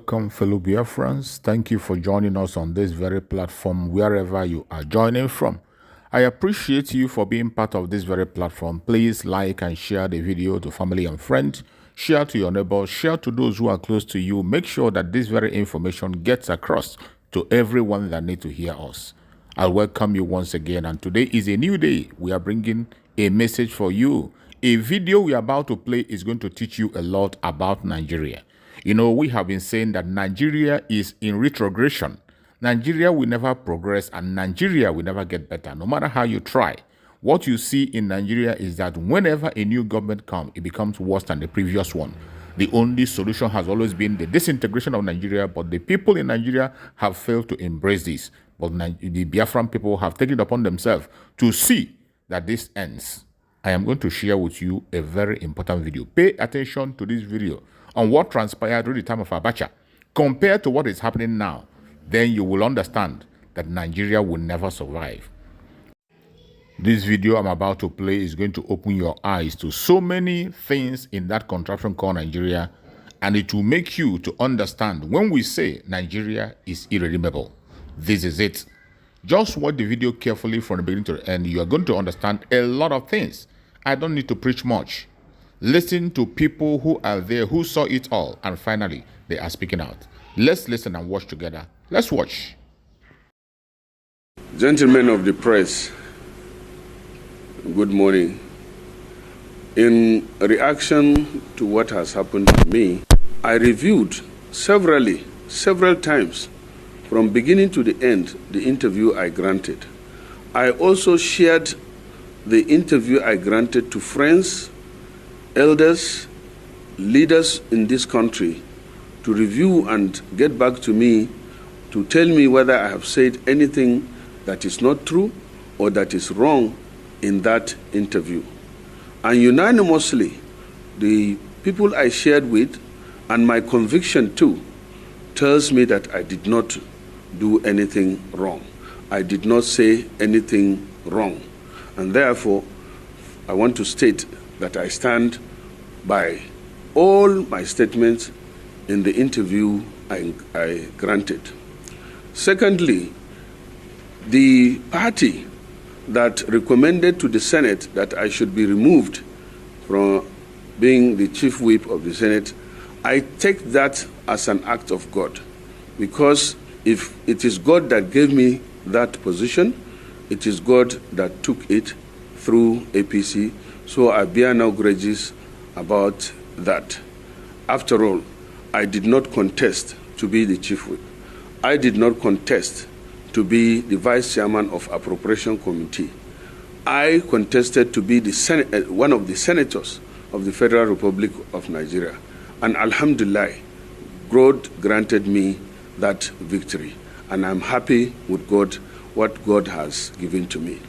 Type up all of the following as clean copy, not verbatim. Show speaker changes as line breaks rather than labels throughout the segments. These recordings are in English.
Welcome, fellow Biafrans. Thank you for joining us on this very platform, wherever you are joining from. I appreciate you for being part of this very platform. Please like and share the video to family and friends. Share to your neighbors. Share to those who are close to you. Make sure that this very information gets across to everyone that needs to hear us. I welcome you once again, and today is a new day. We are bringing a message for you. A video we are about to play is going to teach you a lot about Nigeria. You know, we have been saying that Nigeria is in retrogression. Nigeria will never progress, and Nigeria will never get better, no matter how you try. What you see in Nigeria is that whenever a new government comes, it becomes worse than the previous one. The only solution has always been the disintegration of Nigeria, but the people in Nigeria have failed to embrace this. But the Biafran people have taken it upon themselves to see that this ends. I am going to share with you a very important video. Pay attention to this video on what transpired during the time of Abacha compared to what is happening now. Then you will understand that Nigeria will never survive. This video I'm about to play is going to open your eyes to so many things in that contraption called Nigeria, and it will make you to understand when we say Nigeria is irredeemable. This is it. Just watch the video carefully from the beginning to the end. You are going to understand a lot of things. I don't need to preach much. Listen to people who are there, who saw it all, and finally, they are speaking out. Let's listen and watch together. Let's watch.
Gentlemen of the press, good morning. In reaction to what has happened to me, I reviewed several times, from beginning to the end, the interview I granted. I also shared the interview I granted to friends, elders, leaders in this country to review and get back to me to tell me whether I have said anything that is not true or that is wrong in that interview. And unanimously, the people I shared with, and my conviction too, tells me that I did not do anything wrong. I did not say anything wrong. And therefore, I want to state that I stand by all my statements in the interview I granted. Secondly, the party that recommended to the Senate that I should be removed from being the chief whip of the Senate, I take that as an act of God, because if it is God that gave me that position, it is God that took it through APC, so I bear no grudges about that. After all, I did not contest to be the chief whip. I did not contest to be the vice chairman of appropriation committee. I contested to be the one of the senators of the Federal Republic of Nigeria. And alhamdulillah, God granted me that victory. And I'm happy with God, what God has given to me.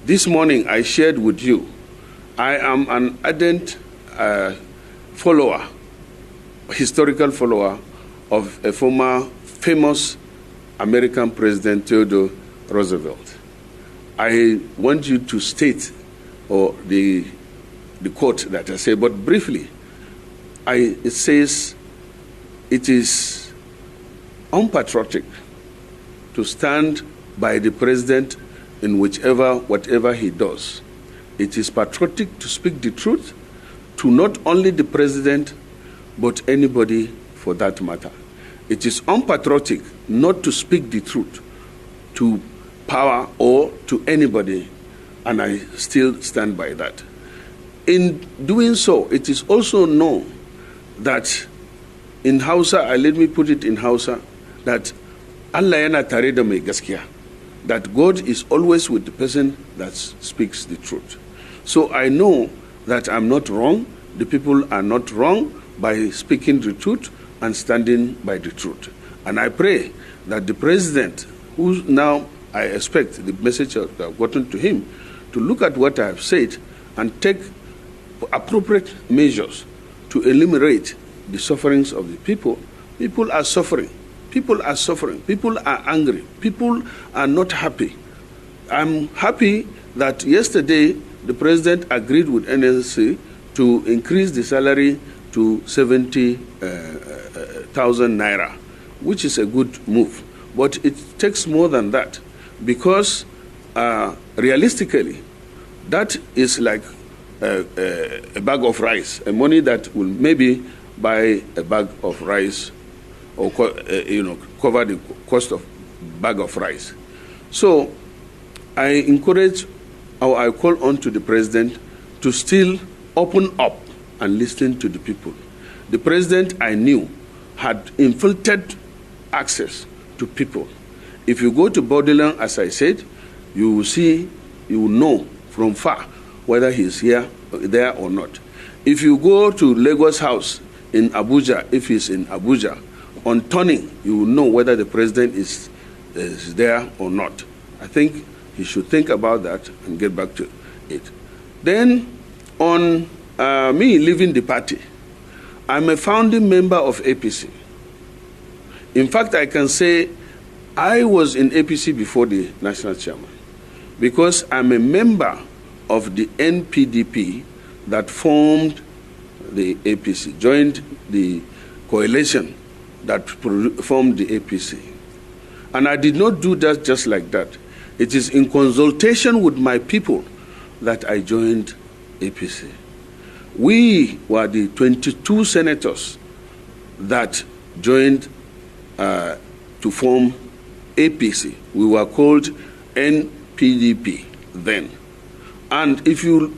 This morning I shared with you, I am an ardent follower, historical follower of a former famous American President Theodore Roosevelt. I want you to state or the quote that I say, but briefly, it says, it is unpatriotic to stand by the president in whatever he does. It is patriotic to speak the truth to not only the president, but anybody for that matter. It is unpatriotic not to speak the truth to power or to anybody, and I still stand by that. In doing so, it is also known that in Hausa, let me put it in Hausa, that Allah yana tare da mai gaskiya, that God is always with the person that speaks the truth. So I know that I'm not wrong, the people are not wrong by speaking the truth and standing by the truth. And I pray that the president, who now I expect the message that I've gotten to him, to look at what I have said and take appropriate measures to eliminate the sufferings of the people. People are suffering. People are suffering. People are angry. People are not happy. I'm happy that yesterday the president agreed with NLC to increase the salary to 70,000 100,000 naira, which is a good move. But it takes more than that, because realistically, that is like a bag of rice, a money that will maybe buy a bag of rice, or cover the cost of bag of rice. So I encourage, or I call on to the president to still open up and listen to the people. The president, I knew, had infiltrated access to people. If you go to Borderland, as I said, you will see, you will know from far whether he's there or not. If you go to Lagos House in Abuja, if he's in Abuja, on turning, you will know whether the president is there or not. I think he should think about that and get back to it. Then, on me leaving the party, I'm a founding member of APC. In fact, I can say I was in APC before the national chairman, because I'm a member of the NPDP that formed the APC, joined the coalition that formed the APC. And I did not do that just like that. It is in consultation with my people that I joined APC. We were the 22 senators that joined to form APC. We were called NPDP then. And if you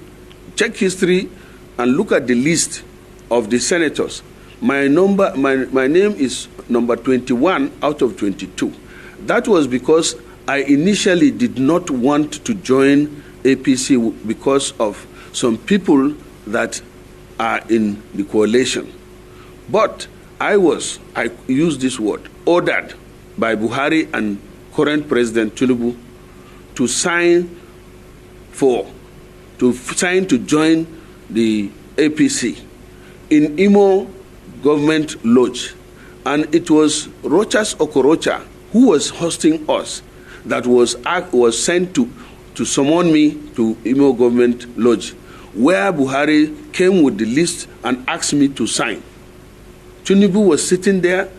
check history and look at the list of the senators, my name is number 21 out of 22. That was because I initially did not want to join APC because of some people that are in the coalition. But I used this word, ordered by Buhari and current President Tinubu to sign to join the APC in Imo Government Lodge. And it was Rochas Okorocha who was hosting us that was sent to summon me to Imo Government Lodge, where Buhari came with the list and asked me to sign. Tinubu was sitting there,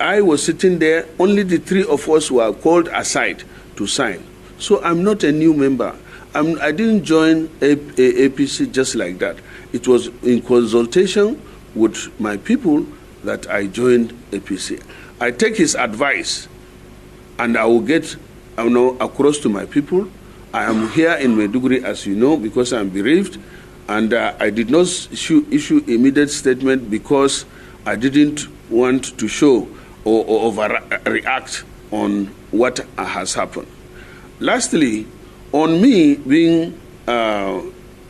I was sitting there, only the three of us were called aside to sign. So I'm not a new member. I didn't join APC just like that. It was in consultation with my people that I joined APC. I take his advice and I will get across to my people. I am here in Maiduguri, as you know, because I'm bereaved, and I did not issue immediate statement because I didn't want to show or overreact on what has happened. Lastly, on me being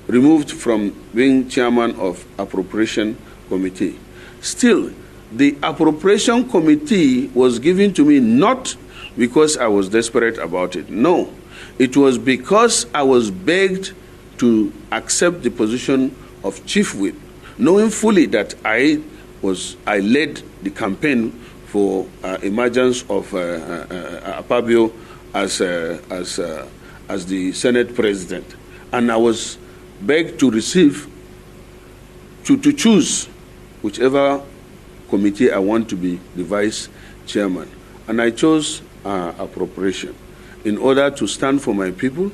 removed from being chairman of Appropriation Committee, still, the Appropriation Committee was given to me not because I was desperate about it. No, it was because I was begged to accept the position of Chief Whip, knowing fully that I led the campaign for emergence of Apabio as the Senate President. And I was begged to to choose whichever committee I want to be the vice chairman. And I chose appropriation in order to stand for my people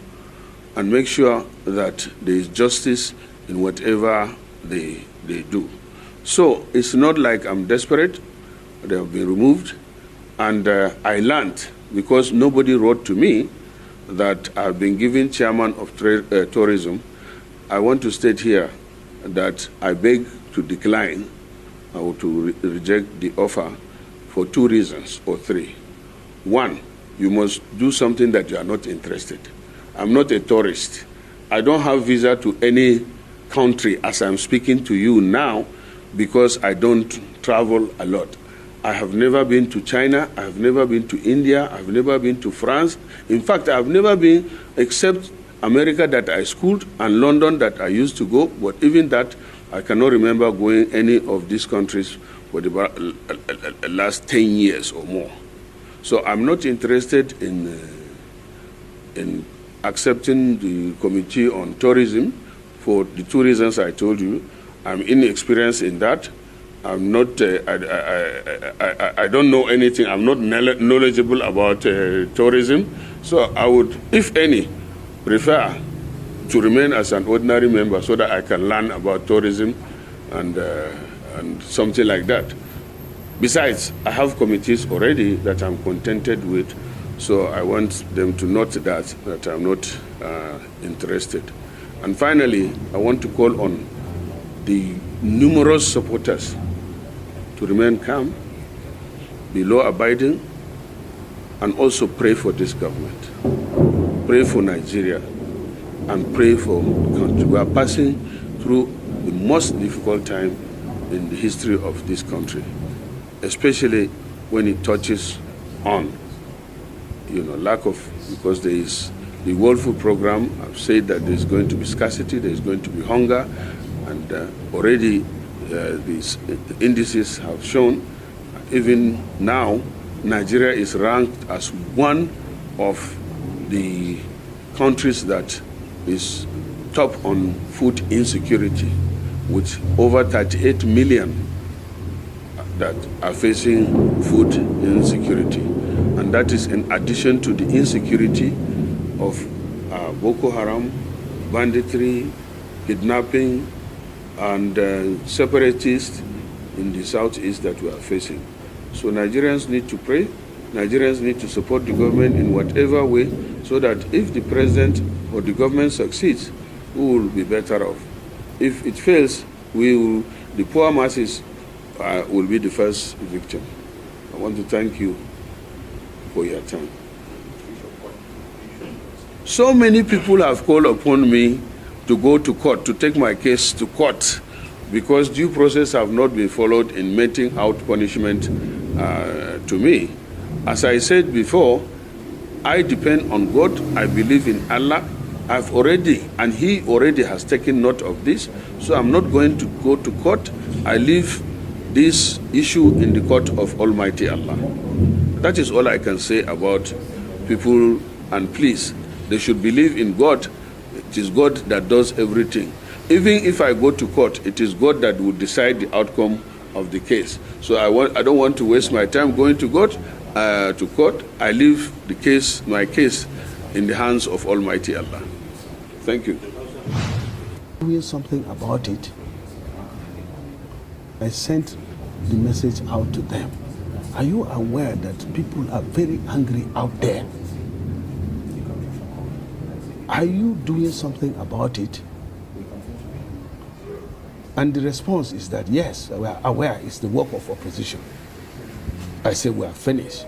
and make sure that there is justice in whatever they do. So it's not like I'm desperate. They have been removed. And I learned, because nobody wrote to me, that I've been given chairman of tourism. I want to state here that I beg to decline or to reject the offer for 2 reasons or 3. 1, you must do something that you are not interested. I'm not a tourist. I don't have visa to any country as I'm speaking to you now because I don't travel a lot. I have never been to China, I have never been to India, I have never been to France. In fact, I have never been except America that I schooled and London that I used to go, but even that, I cannot remember going any of these countries for the last 10 years or more. So I'm not interested in accepting the Committee on Tourism for the 2 reasons I told you. I'm inexperienced in that, I'm not, I don't know anything. I'm not knowledgeable about tourism. So I would, if any, prefer to remain as an ordinary member so that I can learn about tourism and something like that. Besides, I have committees already that I'm contented with, so I want them to note that I'm not interested. And finally, I want to call on the numerous supporters to remain calm, be law-abiding, and also pray for this government. Pray for Nigeria, and pray for the country. We are passing through the most difficult time in the history of this country, especially when it touches on, lack of, because there is the World Food Program. I've said that there's going to be scarcity, there's going to be hunger, and already these indices have shown, even now, Nigeria is ranked as one of the countries that is top on food insecurity, with over 38 million that are facing food insecurity. And that is in addition to the insecurity of Boko Haram, banditry, kidnapping, and separatists in the southeast that we are facing. So Nigerians need to pray. Nigerians need to support the government in whatever way, so that if the president or the government succeeds, we will be better off. If it fails, the poor masses will be the first victim. I want to thank you for your time. So many people have called upon me to go to court, to take my case to court, because due process have not been followed in meting out punishment to me. As I said before, I depend on God. I believe in Allah. I've already, and He already has taken note of this, so I'm not going to go to court. I leave this issue in the court of Almighty Allah. That is all I can say about people, and please, they should believe in God. It is God that does everything. Even if I go to court, it is God that will decide the outcome of the case. So I don't want to waste my time going to court. I leave the case, my case, in the hands of Almighty Allah. Thank you.
Doing something about it, I sent the message out to them. Are you aware that people are very angry out there? Are you doing something about it? And the response is that yes, we are aware it's the work of opposition. I say we are finished.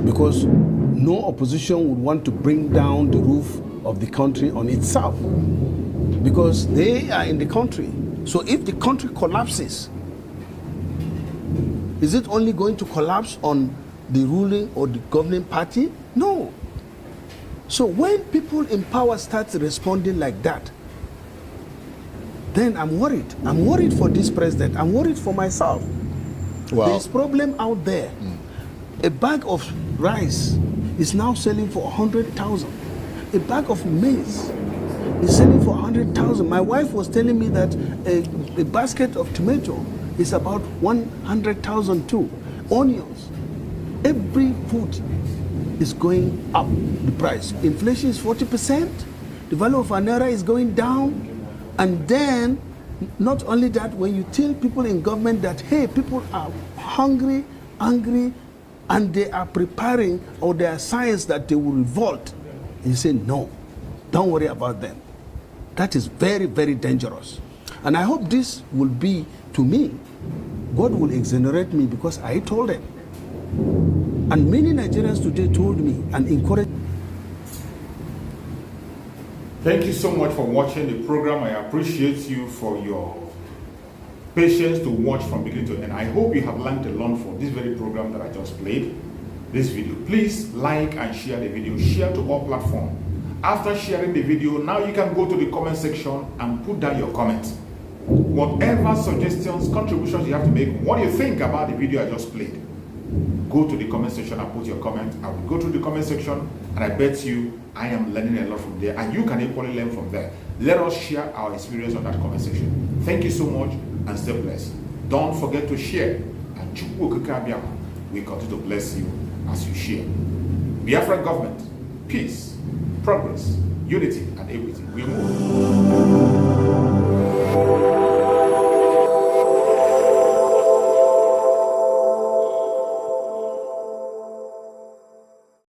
Because no opposition would want to bring down the roof of the country on itself. Because they are in the country. So if the country collapses, is it only going to collapse on the ruling or the governing party? No. So when people in power start responding like that, then I'm worried. I'm worried for this president. I'm worried for myself. Wow. There's problem out there. A bag of rice is now selling for 100,000. A bag of maize is selling for 100,000. My wife was telling me that a basket of tomato is about 100,000 too. Onions. Every food is going up the price. Inflation is 40%. The value of an naira is going down. And then, not only that, when you tell people in government that, hey, people are hungry, angry, and they are preparing, or there are signs that they will revolt, you say, no, don't worry about them. That is very, very dangerous. And I hope this will be, to me, God will exonerate me because I told them. And many Nigerians today told me and encouraged.
Thank you so much for watching the program. I appreciate you for your patience to watch from beginning to end. I hope you have learned a lot from this very program that I just played, this video. Please like and share the video. Share to all platforms. After sharing the video, now you can go to the comment section and put down your comments. Whatever suggestions, contributions you have to make, what do you think about the video I just played? Go to the comment section and put your comment. I will go to the comment section, and I bet you I am learning a lot from there, and you can equally learn from there. Let us share our experience on that comment section. Thank you so much. and stay blessed. Don't forget to share. And we continue to bless you as you share. Biafra government, peace, progress, unity, and equity. We move.